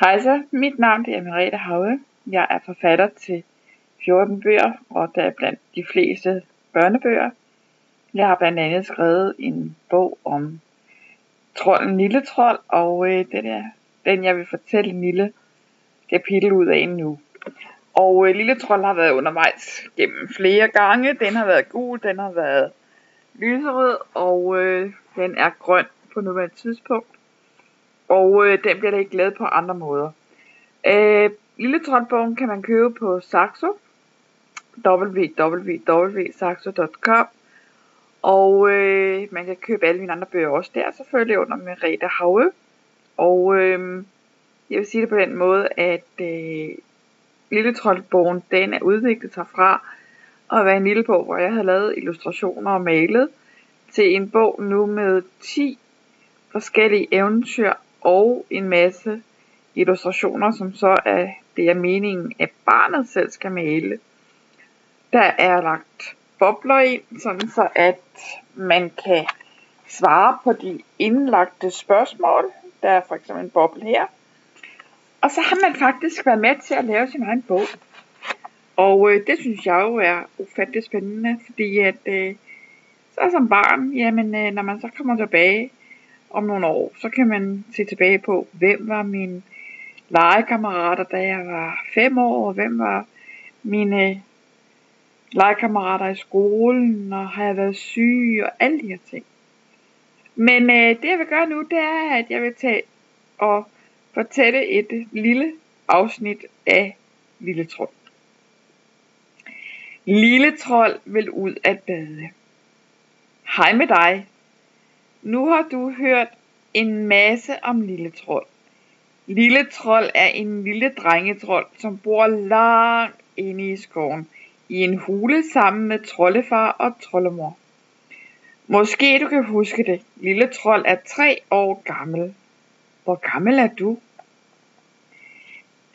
Hej så, mit navn er Merete Hauge. Jeg er forfatter til 14 bøger, og der er blandt de fleste børnebøger. Jeg har blandt andet skrevet en bog om trolden Lille Trold, og det er den, jeg vil fortælle en lille kapitel ud af nu. Og Lille Trold har været undervejs gennem flere gange. Den har været gul, den har været lyserød, og den er grøn på nuværende tidspunkt. Og den bliver da ikke lavet på andre måder. Lille Troldbogen kan man købe på Saxo, www.saxo.com, og man kan købe alle mine andre bøger også der, selvfølgelig under Merete Hauge. Og jeg vil sige det på den måde, at Lille Troldbogen, den er udviklet sig fra at være en lille bog, hvor jeg havde lavet illustrationer og malet, til en bog nu med 10 forskellige eventyr og en masse illustrationer, som så er det er meningen, at barnet selv skal male. Der er lagt bobler ind, sådan så at man kan svare på de indlagte spørgsmål. Der er for eksempel en boble her. Og så har man faktisk været med til at lave sin egen bog. Og det synes jeg jo er ufattelig spændende, fordi at så som barn, jamen når man så kommer tilbage om nogle år, så kan man se tilbage på, hvem var mine legekammerater, da jeg var 5 år, og hvem var mine legekammerater i skolen, og har jeg været syg, og alle de her ting. Men det jeg vil gøre nu, det er, at jeg vil tage og fortælle et lille afsnit af Lille Trold. Lille Trold vil ud at bade. Hej med dig. Nu har du hørt en masse om Lille Trold. Lille Trold er en lille drengetrold, som bor langt inde i skoven, i en hule sammen med troldefar og troldemor. Måske du kan huske det. Lille Trold er 3 år gammel. Hvor gammel er du?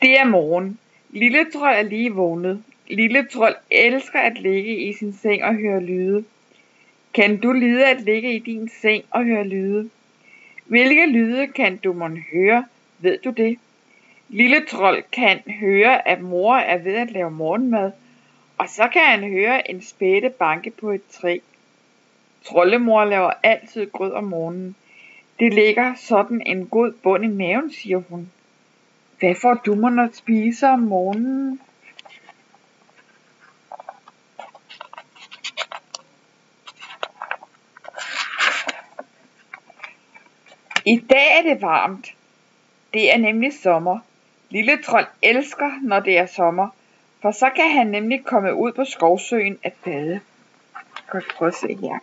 Det er morgen. Lille Trold er lige vågnet. Lille Trold elsker at ligge i sin seng og høre lyde. Kan du lide at ligge i din seng og høre lyde? Hvilke lyde kan du mon høre? Ved du det? Lille Trold kan høre, at mor er ved at lave morgenmad, og så kan han høre en spætte banke på et træ. Troldemor laver altid grød om morgenen. Det ligger sådan en god bund i maven, siger hun. Hvad får du mon at spise om morgenen? I dag er det varmt. Det er nemlig sommer. Lille Trold elsker, når det er sommer, for så kan han nemlig komme ud på skovsøen at bade. Godt prøve at se her.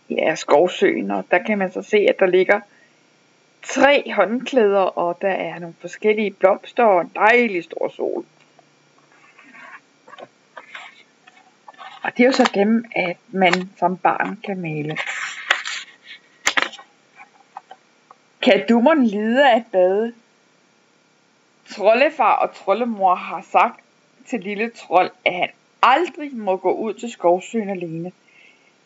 Her er skovsøen, og der kan man så se, at der ligger 3 håndklæder, og der er nogle forskellige blomster og en dejlig stor sol. Og det er jo så dem, at man som barn kan male. Kan du mon lide at bade? Troldefar og troldemor har sagt til Lille Trold, at han aldrig må gå ud til skovsøen alene.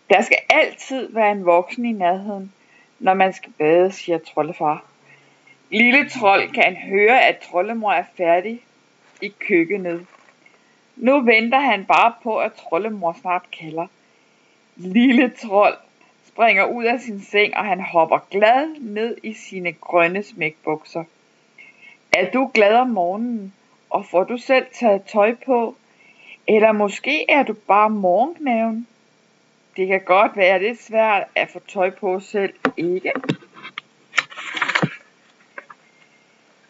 Der skal altid være en voksen i nærheden, når man skal bade, siger troldefar. Lille Trold kan høre, at troldemor er færdig i køkkenet. Nu venter han bare på, at troldemor snart kalder. Lille Trold springer ud af sin seng, og han hopper glad ned i sine grønne smækbukser. Er du glad om morgenen, og får du selv taget tøj på? Eller måske er du bare morgenknaven? Det kan godt være lidt svært at få tøj på selv, ikke?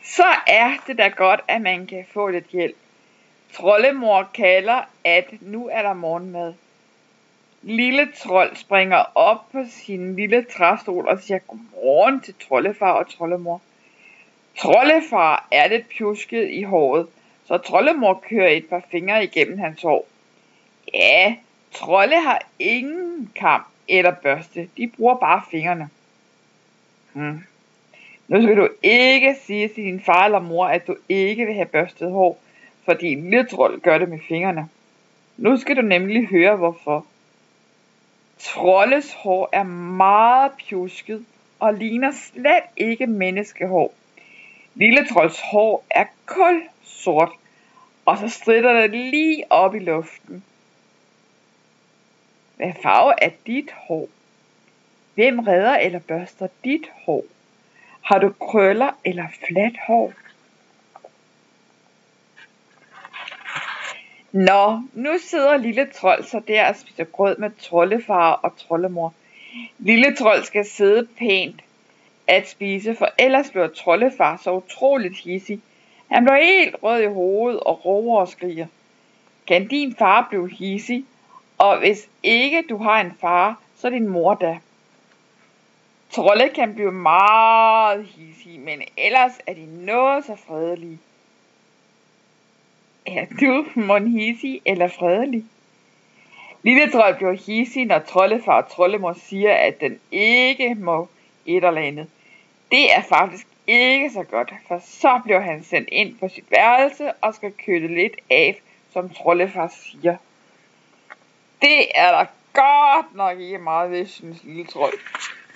Så er det da godt, at man kan få lidt hjælp. Troldemor kalder, at nu er der morgenmad. Lille Trold springer op på sin lille træstol og siger godmorgen til troldefar og troldemor. Troldefar er lidt pjusket i håret, så troldemor kører et par fingre igennem hans hår. Ja, trolde har ingen kam eller børste, de bruger bare fingrene. Nu skal du ikke sige til din far eller mor, at du ikke vil have børstet hår, fordi Lille Trold gør det med fingrene. Nu skal du nemlig høre hvorfor. Troldes hår er meget pjusket og ligner slet ikke menneskehår. Lille Trolds hår er kulsort, og så stritter det lige op i luften. Hvad farve er dit hår? Hvem redder eller børster dit hår? Har du krøller eller fladt hår? Nå, nu sidder Lille Trold så der og spiser grød med Troldefar og Troldemor. Lille Trold skal sidde pænt at spise, for ellers bliver Troldefar så utroligt hissig. Han bliver helt rød i hovedet og råber og skriger. Kan din far blive hissig? Og hvis ikke du har en far, så er din mor da. Trolde kan blive meget hissige, men ellers er de noget så fredelige. Er du mon hissig eller fredelig? Lille Trold bliver hissig, når Troldefar og Troldemor siger, at den ikke må et eller andet. Det er faktisk ikke så godt, for så bliver han sendt ind på sit værelse og skal køle lidt af, som Troldefar siger. Det er der godt nok ikke meget ved, synes Lille Trold.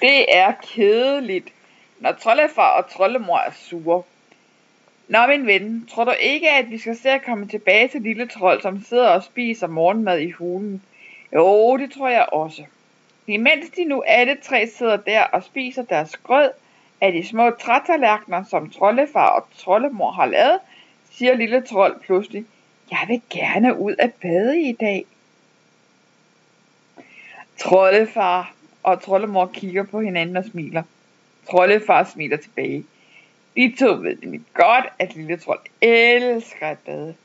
Det er kedeligt, når Troldefar og Troldemor er sure. Nå, min ven, tror du ikke, at vi skal se at komme tilbage til Lille Trold, som sidder og spiser morgenmad i hulen? Jo, det tror jeg også. Imens de nu alle tre sidder der og spiser deres grød af de små trætallerkener, som Troldefar og Troldemor har lavet, siger Lille Trold pludselig, jeg vil gerne ud at bade i dag. Troldefar og Troldemor kigger på hinanden og smiler. Troldefar smiler tilbage. De to ved nemlig godt, at Lille Trold elsker at bade.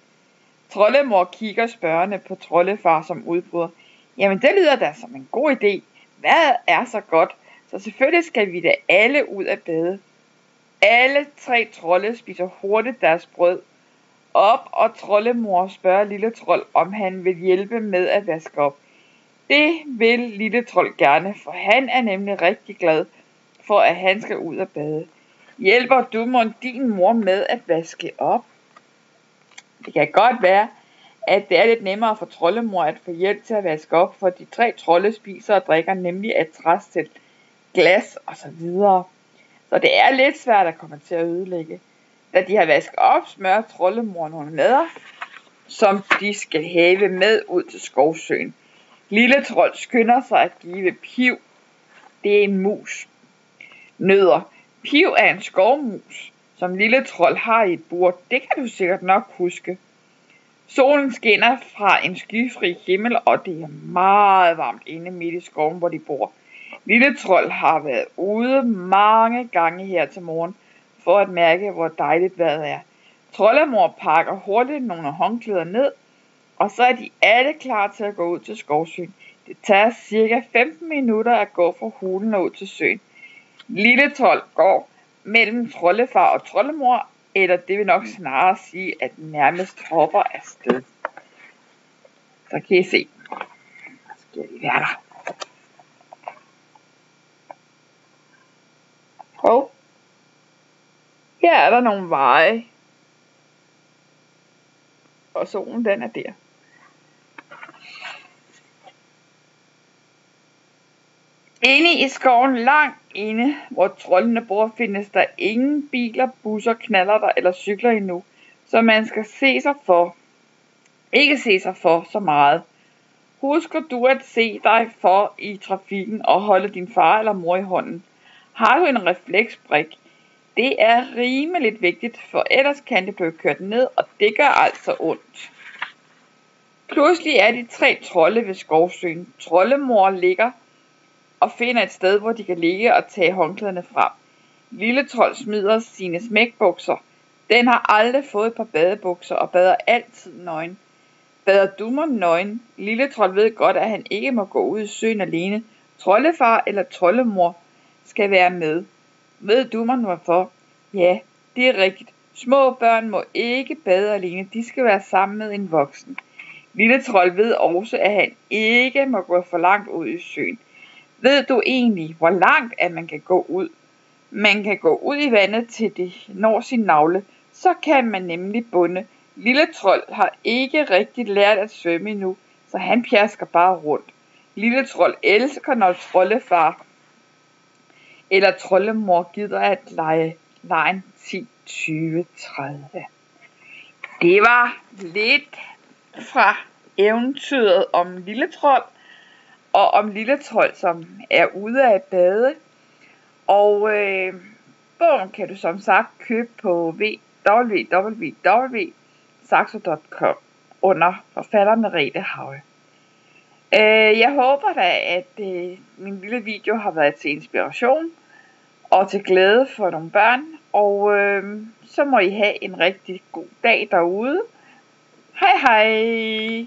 Troldemor kigger spørgende på Troldefar, som udbryder. Jamen det lyder da som en god idé. Hvad er så godt? Så selvfølgelig skal vi da alle ud at bade. Alle tre trolde spiser hurtigt deres brød op, og Troldemor spørger Lille Trold, om han vil hjælpe med at vaske op. Det vil Lille Trold gerne, for han er nemlig rigtig glad for, at han skal ud at bade. Hjælper du mon din mor med at vaske op? Det kan godt være, at det er lidt nemmere for Troldemor at få hjælp til at vaske op, for de tre trolde spiser og drikker nemlig af træstel, glas og så videre. Så det er lidt svært at komme til at ødelægge. Da de har vasket op, smører Troldemor nogle madder, som de skal have med ud til skovsøen. Lille Trold skynder sig at give Piv, det er en mus, nødder. Piv er en skovmus, som Lille Trold har i et bur. Det kan du sikkert nok huske. Solen skinner fra en skyfri himmel, og det er meget varmt inde midt i skoven, hvor de bor. Lille Trold har været ude mange gange her til morgen, for at mærke, hvor dejligt vejret er. Troldemor pakker hurtigt nogle håndklæder ned, og så er de alle klar til at gå ud til skovsøen. Det tager cirka 15 minutter at gå fra hulen og ud til søen. Lille Trold går mellem Troldefar og Troldemor, eller det vil nok snarere sige, at den nærmest hopper afsted. Så kan I se. Så skal de være der. Og her er der nogle veje. Og solen den er der. Inde i skoven langt inde, hvor troldene bor, findes der ingen biler, busser, knallerter eller cykler endnu, så man skal ikke se sig for så meget. Husker du at se dig for i trafikken og holde din far eller mor i hånden? Har du en refleksbrik? Det er rimeligt vigtigt, for ellers kan det blive kørt ned, og det gør altså ondt. Pludselig er de tre trolde ved skovsøen. Troldemor ligger og finder et sted, hvor de kan ligge og tage håndklæderne frem. Lille Trold smider sine smækbukser. Den har aldrig fået et par badebukser og bader altid nøgen. Bader du mig nøgen? Lille Trold ved godt, at han ikke må gå ud i søen alene. Troldefar eller Troldemor skal være med. Ved du mig hvorfor? Ja, det er rigtigt. Små børn må ikke bade alene. De skal være sammen med en voksen. Lille Trold ved også, at han ikke må gå for langt ud i søen. Ved du egentlig, hvor langt at man kan gå ud? Man kan gå ud i vandet til det når sin navle. Så kan man nemlig bunde. Lille Trold har ikke rigtig lært at svømme endnu, så han pjasker bare rundt. Lille Trold elsker, når Troldefar eller Troldemor gider at lege legen 10. 2030. Det var lidt fra eventyret om Lille Trold, og om Lille Trold, som er ude at bade. Og bogen kan du som sagt købe på www.saxo.com under forfatter Merete Haue. Jeg håber da, at min lille video har været til inspiration og til glæde for nogle børn. Og så må I have en rigtig god dag derude. Hej hej!